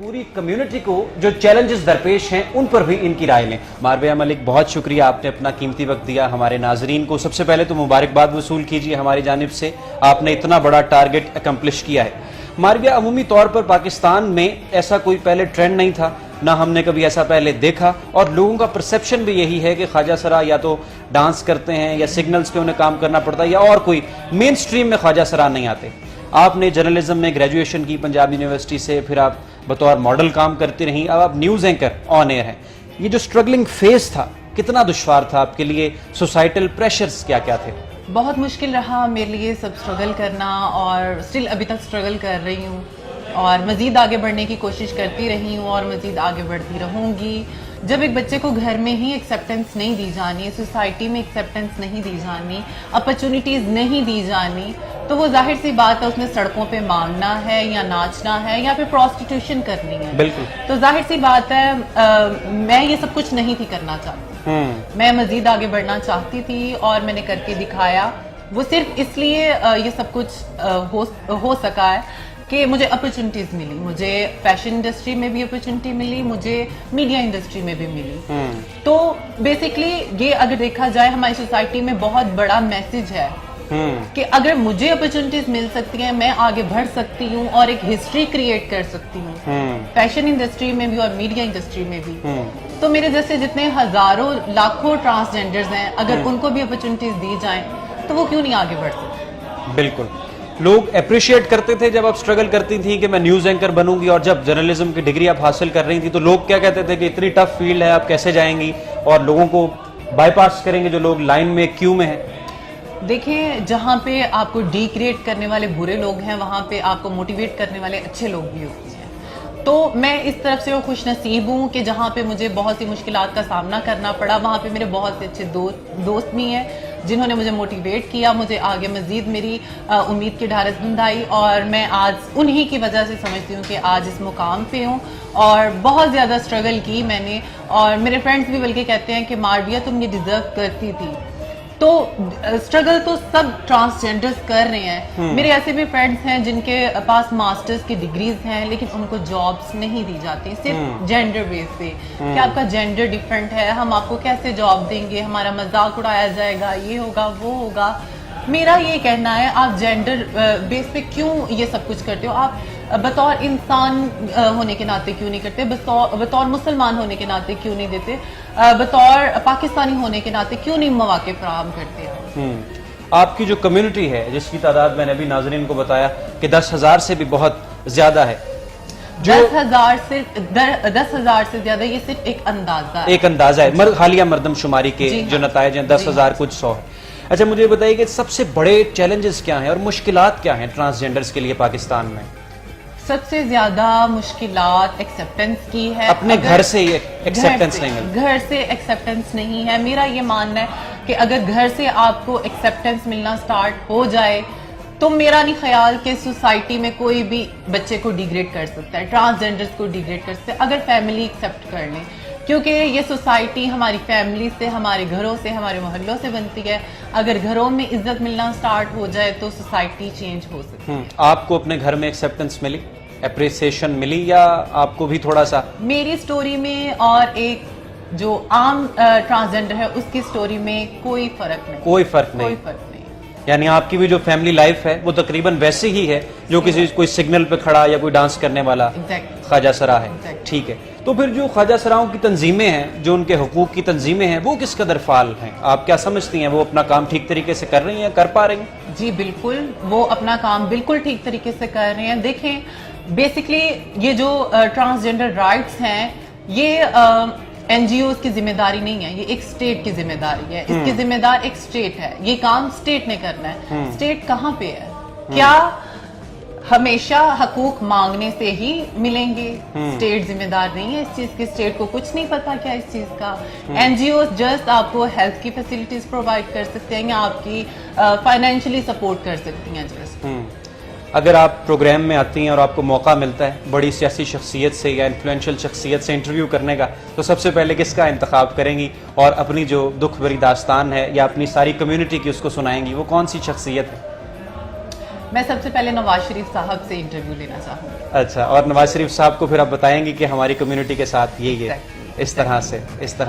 پوری کمیونٹی کو جو چیلنجز درپیش ہیں ان پر بھی ان کی رائے لیں. مارویہ ملک، بہت شکریہ، آپ نے اپنا قیمتی وقت دیا ہمارے ناظرین کو. سب سے پہلے تو مبارکباد وصول کیجیے ہماری جانب سے، آپ نے اتنا بڑا ٹارگٹ اکمپلش کیا ہے. مارویہ، عمومی طور پر پاکستان میں ایسا کوئی پہلے ٹرینڈ نہیں تھا، نہ ہم نے کبھی ایسا پہلے دیکھا، اور لوگوں کا پرسیپشن بھی یہی ہے کہ خواجہ سرا یا تو ڈانس کرتے ہیں یا سگنلز پہ انہیں کام کرنا پڑتا ہے یا اور کوئی مین سٹریم میں خواجہ سرا نہیں آتے. آپ نے جرنلزم میں گریجویشن کی پنجاب یونیورسٹی سے، پھر آپ بطور ماڈل کام کرتی رہیں، اب آپ نیوز اینکر آن ایئر ہیں. یہ جو سٹرگلنگ فیز تھا کتنا دشوار تھا آپ کے لیے؟ سوسائٹل پریشرز کیا کیا تھے؟ بہت مشکل رہا میرے لیے سب سٹرگل کرنا، اور سٹل ابھی تک سٹرگل کر رہی ہوں اور مزید آگے بڑھنے کی کوشش کرتی رہی ہوں اور مزید آگے بڑھتی رہوں گی. جب ایک بچے کو گھر میں ہی ایکسیپٹنس نہیں دی جانی، سوسائٹی میں ایکسیپٹنس نہیں دی جانی، اپرچونیٹیز نہیں دی جانی، تو وہ ظاہر سی بات ہے اس نے سڑکوں پہ مانگنا ہے یا ناچنا ہے یا پھر پروسٹیٹیوشن کرنی ہے. بالکل. تو ظاہر سی بات ہے میں یہ سب کچھ نہیں تھی کرنا چاہتی. میں مزید آگے بڑھنا چاہتی تھی اور میں نے کر کے دکھایا. وہ صرف اس لیے یہ سب کچھ ہو سکا ہے کہ مجھے اپرچونٹیز ملی. مجھے فیشن انڈسٹری میں بھی اپرچونٹی ملی، مجھے میڈیا انڈسٹری میں بھی ملی. تو بیسکلی یہ اگر دیکھا جائے ہماری سوسائٹی میں بہت بڑا میسج ہے کہ اگر مجھے اپرچونٹیز مل سکتی ہیں میں آگے بڑھ سکتی ہوں اور ایک ہسٹری کریٹ کر سکتی ہوں فیشن انڈسٹری میں بھی اور میڈیا انڈسٹری میں بھی. تو میرے جیسے جتنے ہزاروں لاکھوں ٹرانسجینڈرز ہیں، اگر ان کو بھی اپرچونٹیز دی جائیں تو وہ کیوں نہیں آگے بڑھ سکتے؟ بالکل. لوگ اپریشیٹ کرتے تھے جب آپ سٹرگل کرتی تھیں کہ میں نیوز اینکر بنوں گی، اور جب جرنلزم کی ڈگری آپ حاصل کر رہی تھی تو لوگ کیا کہتے تھے کہ اتنی ٹف فیلڈ ہے، آپ کیسے جائیں گی اور لوگوں کو بائی پاس کریں گے جو لوگ لائن میں کیو میں ہیں؟ دیکھیں، جہاں پہ آپ کو ڈی کریٹ کرنے والے برے لوگ ہیں وہاں پہ آپ کو موٹیویٹ کرنے والے اچھے لوگ بھی ہوتے ہیں. تو میں اس طرف سے خوش نصیب ہوں کہ جہاں پہ مجھے بہت سی مشکلات کا سامنا کرنا پڑا وہاں پہ میرے بہت سے اچھے دوست بھی ہیں جنہوں نے مجھے موٹیویٹ کیا، مجھے آگے مزید میری امید کی ڈھارس بندھائی، اور میں آج انہی کی وجہ سے سمجھتی ہوں کہ آج اس مقام پہ ہوں. اور بہت زیادہ سٹرگل کی میں نے، اور میرے فرینڈس بھی بلکہ کہتے ہیں کہ مارویہ تم یہ ڈیزرو کرتی تھی. تو سٹرگل تو سب ٹرانسجینڈرز کر رہے ہیں. میرے ایسے بھی فرینڈس ہیں جن کے پاس ماسٹرز کی ڈگریز ہیں لیکن ان کو جابس نہیں دی جاتی صرف جینڈر بیس پہ کہ آپ کا جینڈر ڈیفرنٹ ہے، ہم آپ کو کیسے جاب دیں گے، ہمارا مذاق اڑایا جائے گا، یہ ہوگا وہ ہوگا. میرا یہ کہنا ہے آپ جینڈر بیس پہ کیوں یہ سب کچھ کرتے ہو؟ آپ بطور انسان ہونے کے ناطے کیوں نہیں کرتے؟ بطور مسلمان ہونے کے ناطے کیوں نہیں دیتے؟ بطور پاکستانی ہونے کے ناطے کیوں نہیں مواقع فراہم کرتے؟ آپ کی جو کمیونٹی ہے جس کی تعداد میں نے ابھی ناظرین کو بتایا کہ 10,000 سے بھی بہت زیادہ ہے. 10,000 سے زیادہ یہ صرف ایک اندازہ ہے. حالیہ مردم شماری کے جو نتائج ہیں 10,000 کچھ 100 ہے. اچھا، مجھے بتائیے کہ سب سے بڑے چیلنجز کیا ہیں اور مشکلات کیا ہیں ٹرانسجینڈرز کے لیے پاکستان میں؟ سب سے زیادہ مشکلات ایکسیپٹنس کی ہے. اپنے گھر سے ہی ایکسیپٹنس نہیں ہے. گھر سے ایکسیپٹنس نہیں ہے. میرا یہ ماننا ہے کہ اگر گھر سے آپ کو ایکسیپٹنس ملنا سٹارٹ ہو جائے تو میرا نہیں خیال کہ سوسائٹی میں کوئی بھی بچے کو ڈیگریڈ کر سکتا ہے، ٹرانسجینڈرز کو ڈیگریڈ کر سکتا ہے اگر فیملی ایکسیپٹ کر لیں. کیونکہ یہ سوسائٹی ہماری فیملی سے، ہمارے گھروں سے، ہمارے محلوں سے بنتی ہے. اگر گھروں میں عزت ملنا سٹارٹ ہو جائے تو سوسائٹی چینج ہو سکتی ہے. آپ کو اپنے گھر میں ایکسیپٹنس ملی، اپریسیشن ملی، یا آپ کو بھی تھوڑا سا؟ میری سٹوری میں اور ایک جو عام ٹرانسجینڈر ہے اس کی سٹوری میں کوئی فرق نہیں. کوئی فرق نہیں. یعنی آپ کی بھی جو فیملی لائف ہے وہ تقریباً ویسی ہی ہے جو کوئی سگنل پہ کھڑا یا کوئی ڈانس کرنے والا خواجہ سرا ہے. ٹھیک ہے. تو پھر جو خواجہ سراؤں کی تنظیمیں ہیں، جو ان کے حقوق کی تنظیمیں ہیں، وہ کس قدر فعال ہیں؟ آپ کیا سمجھتی ہیں وہ اپنا کام ٹھیک طریقے سے کر رہی ہیں، کر پا رہی ہیں؟ جی بالکل، وہ اپنا کام بالکل ٹھیک طریقے سے کر رہے ہیں. دیکھیں، بیسکلی یہ جو ٹرانسجینڈر رائٹس ہیں یہ این جی اوز کی ذمہ داری نہیں ہے، یہ ایک اسٹیٹ کی ذمہ داری ہے. اس کی ذمہ دار ایک اسٹیٹ ہے. یہ کام اسٹیٹ نے کرنا ہے. اسٹیٹ کہاں پہ ہے؟ کیا ہمیشہ حقوق مانگنے سے ہی ملیں گے؟ اسٹیٹ ذمہ دار نہیں ہے اس چیز کی. اسٹیٹ کو کچھ نہیں پتا کیا اس چیز کا. این جی اوز جسٹ آپ کو ہیلتھ کی فیسلٹیز پرووائڈ کر سکتے ہیں یا آپ کی فائنینشلی سپورٹ کر سکتی ہیں جسٹ. اگر آپ پروگرام میں آتی ہیں اور آپ کو موقع ملتا ہے بڑی سیاسی شخصیت سے یا انفلوئنشل شخصیت سے انٹرویو کرنے کا، تو سب سے پہلے کس کا انتخاب کریں گی اور اپنی جو دکھ بھری داستان ہے یا اپنی ساری کمیونٹی کی اس کو سنائیں گی؟ وہ کون سی شخصیت ہے؟ मैं सबसे पहले नवाज शरीफ साहब से इंटरव्यू लेना चाहूंगी। अच्छा, और नवाज शरीफ साहब को फिर आप बताएंगे कि हमारी कम्युनिटी के साथ ये इस तरह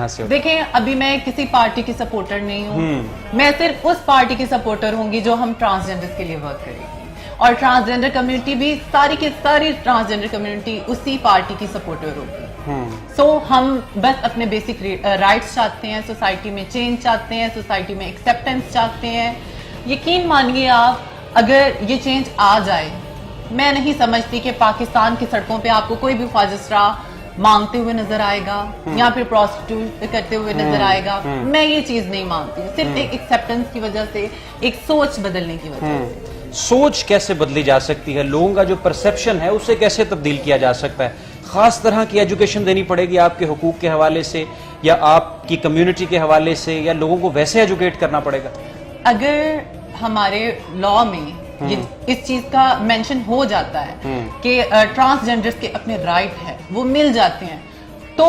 से देखें, अभी मैं किसी पार्टी की सपोर्टर नहीं हूँ, मैं सिर्फ उस पार्टी की सपोर्टर होंगी जो हम ट्रांसजेंडर्स के लिए वर्क करेगी, और ट्रांसजेंडर कम्युनिटी भी सारी की सारी ट्रांसजेंडर कम्युनिटी उसी पार्टी की सपोर्टर होगी। सो हम बस अपने बेसिक राइट्स चाहते हैं, सोसाइटी में चेंज चाहते हैं, सोसाइटी में एक्सेप्टेंस चाहते हैं। यकीन मानिए आप, अगर ये चेंज आ जाए, मैं नहीं समझती कि पाकिस्तान की सड़कों पे आपको कोई भी ख्वाजिशरा मांगते हुए नजर आएगा या फिर प्रोस्टिट्यूट करते हुए नजर आएगा। मैं ये चीज नहीं मानती, सिर्फ एक एक्सेप्टेंस की वजह से, एक सोच बदलने की वजह से। सोच कैसे बदली जा सकती है, लोगों का जो परसेप्शन है उसे कैसे तब्दील किया जा सकता है? खास तरह की एजुकेशन देनी पड़ेगी आपके हुकूक के हवाले से, या आपकी कम्युनिटी के हवाले से, या लोगों को वैसे एजुकेट करना पड़ेगा? अगर हमारे लॉ में ये इस चीज का मेंशन हो जाता है कि ट्रांसजेंडर्स के अपने राइट है, वो मिल जाते हैं, तो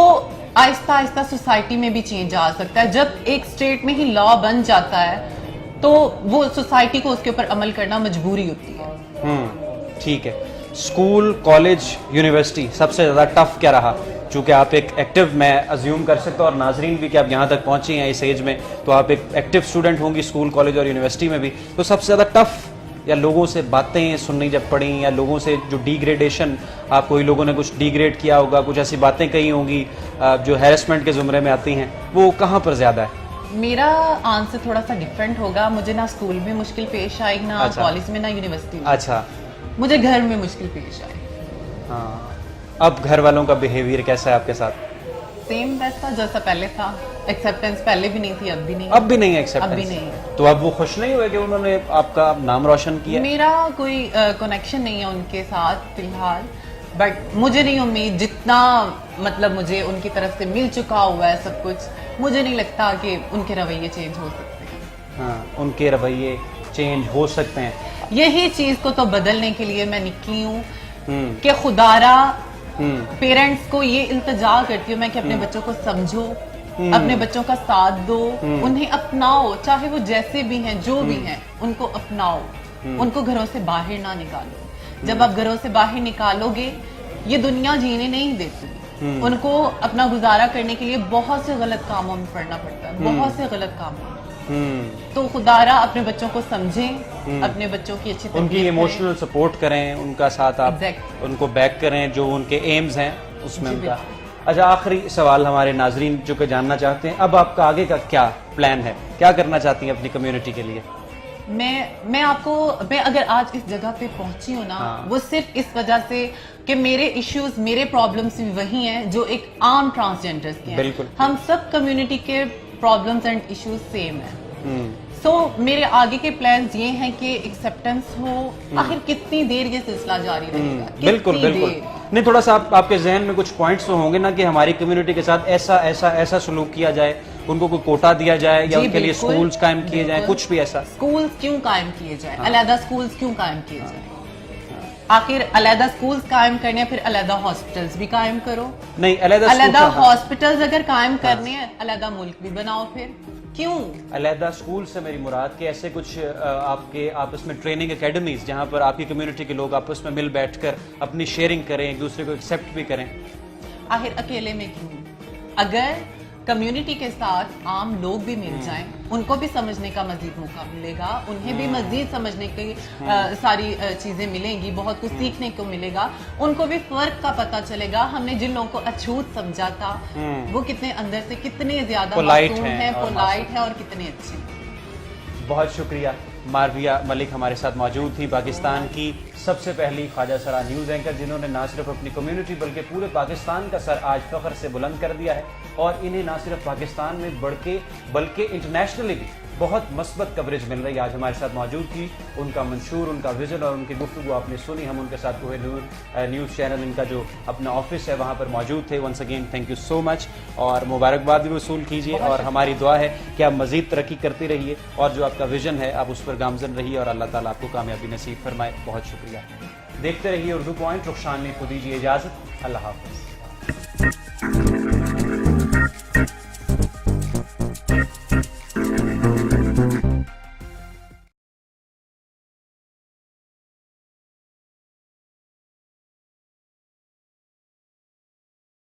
आहिस्ता आहिस्ता सोसाइटी में भी चेंज आ सकता है। जब एक स्टेट में ही लॉ बन जाता है तो वो सोसाइटी को उसके ऊपर अमल करना मजबूरी होती है। ठीक है। स्कूल, कॉलेज, यूनिवर्सिटी सबसे ज्यादा टफ क्या रहा? चूंकि आप एक एक्टिव, मैं अज्यूम कर सकता हूँ, और नाजरीन भी कि आप यहाँ तक पहुंची हैं इस एज में, तो आप एक एक्टिव स्टूडेंट होंगी स्कूल, कॉलेज और यूनिवर्सिटी में भी, तो सबसे ज्यादा टफ, या लोगों से बातें सुननी जब पड़ी, या लोगों से जो डिग्रेडेशन, आप कोई लोगों ने कुछ डिग्रेड किया होगा, कुछ ऐसी बातें कही होंगी जो हैरेसमेंट के जुमरे में आती हैं, वो कहाँ पर ज्यादा है? मेरा आंसर थोड़ा सा डिफरेंट होगा। मुझे ना स्कूल में मुश्किल पेश आई, ना अच्छा। कॉलेज में, ना यूनिवर्सिटी में। अच्छा, मुझे घर में मुश्किल पेश आई। हाँ। अब घर वालों का बिहेवियर कैसा है आपके साथ? सेम वैसा जैसा पहले था। एक्सेप्टेंस पहले भी नहीं थी, अब भी नहीं। अब भी नहीं है एक्सेप्टेंस? अब भी नहीं है। तो अब वो खुश नहीं हुए कि उन्होंने आपका नाम रोशन किया? मेरा कोई कनेक्शन नहीं है उनके साथ फिलहाल, बट मुझे नहीं उम्मीद, जितना मतलब मुझे उनकी तरफ से मिल चुका हुआ है सब कुछ, मुझे नहीं लगता कि उनके रवैये चेंज हो सकते हैं। हाँ, उनके रवैये चेंज हो सकते हैं। यही चीज को तो बदलने के लिए मैं निकली हूँ कि खुदारा पेरेंट्स को ये इल्तिजा करती हूँ मैं कि अपने बच्चों को समझो, अपने बच्चों का साथ दो, उन्हें अपनाओ, चाहे वो जैसे भी हैं, जो भी हैं, उनको अपनाओ, उनको घरों से बाहर ना निकालो। जब आप घरों से बाहर निकालोगे, ये दुनिया जीने नहीं देती। उनको अपना गुजारा करने के लिए बहुत से गलत कामों में पड़ना पड़ता है, बहुत से गलत कामों में। तो खुदारा अपने बच्चों को समझें, अपने बच्चों की अच्छी उनकी इमोशनल सपोर्ट करें, उनका साथ आप उनको बैक करें, जो उनके एम्स हैं उसमें उनका। अच्छा, आखिरी सवाल हमारे नाजरीन जो कि जानना चाहते हैं, अब आपका आगे का क्या प्लान है, क्या करना चाहती हैं अपनी कम्युनिटी के लिए? मैं अगर आज इस जगह पे पहुंची हूँ ना, वो सिर्फ इस वजह से कि मेरे इश्यूज, मेरे प्रॉब्लम्स भी वही हैं जो एक आम ट्रांसजेंडर्स के हैं। बिल्कुल। हम सब कम्युनिटी के प्रॉब्लम्स एंड इश्यूज सेम हैं। सो मेरे आगे के प्लान्स ये हैं कि एक्सेप्टेंस हो। आखिर कितनी देर ये सिलसिला जारी रहेगा? बिल्कुल बिल्कुल। नहीं, थोड़ा सा आपके जहन में कुछ पॉइंट्स तो होंगे ना कि हमारी कम्युनिटी के साथ ऐसा ऐसा ऐसा सलूक किया जाए, उनको कोई कोटा दिया जाए, या उनके लिए स्कूल्स कायम किए जाएं, कुछ भी ऐसा? स्कूल्स क्यों कायम किए जाएं? अलहदा स्कूल्स क्यों कायम किए जाएं? आखिर अलहदा स्कूल्स कायम करने हैं, फिर अलहदा हॉस्पिटल्स भी कायम करो। नहीं, अलहदा हॉस्पिटल्स अगर कायम करने हैं, अलहदा मुल्क भी बनाओ। फिर क्यों अलहदा स्कूल से मेरी मुराद के ऐसे कुछ आपके आपस में ट्रेनिंग एकेडमीज, जहां पर आपकी कम्युनिटी के लोग आपस में मिल बैठकर अपनी शेयरिंग करें, एक दूसरे को एक्सेप्ट भी करें। आखिर अकेले में क्यों? अगर कम्युनिटी के साथ आम लोग भी मिल जाएं, उनको भी समझने का मजीद मौका मिलेगा, उन्हें भी मजीद समझने की सारी चीजें मिलेंगी, बहुत कुछ सीखने को मिलेगा, उनको भी फर्क का पता चलेगा। हमने जिन लोगों को अछूत समझा था, वो कितने अंदर से कितने ज्यादा मासूम हैं, पोलाइट है और कितने अच्छे। बहुत शुक्रिया। मारविया मलिक हमारे साथ मौजूद थी, पाकिस्तान की सबसे पहली ख्वाजा सरा न्यूज़ एंकर, जिन्होंने ना सिर्फ अपनी कम्युनिटी बल्कि पूरे पाकिस्तान का सर आज फख्र से बुलंद कर दिया है, और इन्हें ना सिर्फ पाकिस्तान में बल्कि इंटरनेशनली भी बहुत मस्बत कवरेज मिल रही है। आज हमारे साथ मौजूद थी, उनका मंशूर, उनका विजन और उनकी गुफ्तगू आपने सुनी। हम उनके साथ कोहिनूर न्यूज़ चैनल, इनका जो अपना ऑफिस है वहाँ पर मौजूद थे। Once again thank you so much, और मुबारकबाद भी वसूल कीजिए, और हमारी दुआ है कि आप मज़ीद तरक्की करते रहिए, और जो आपका विजन है आप उस पर गामजन रहिए, और अल्लाह ताला आपको कामयाबी नसीब फरमाए। बहुत शुक्रिया। देखते रहिए उर्दू पॉइंट। रुखसान ने खुद दीजिए इजाज़त। अल्लाह हाफ़िज़।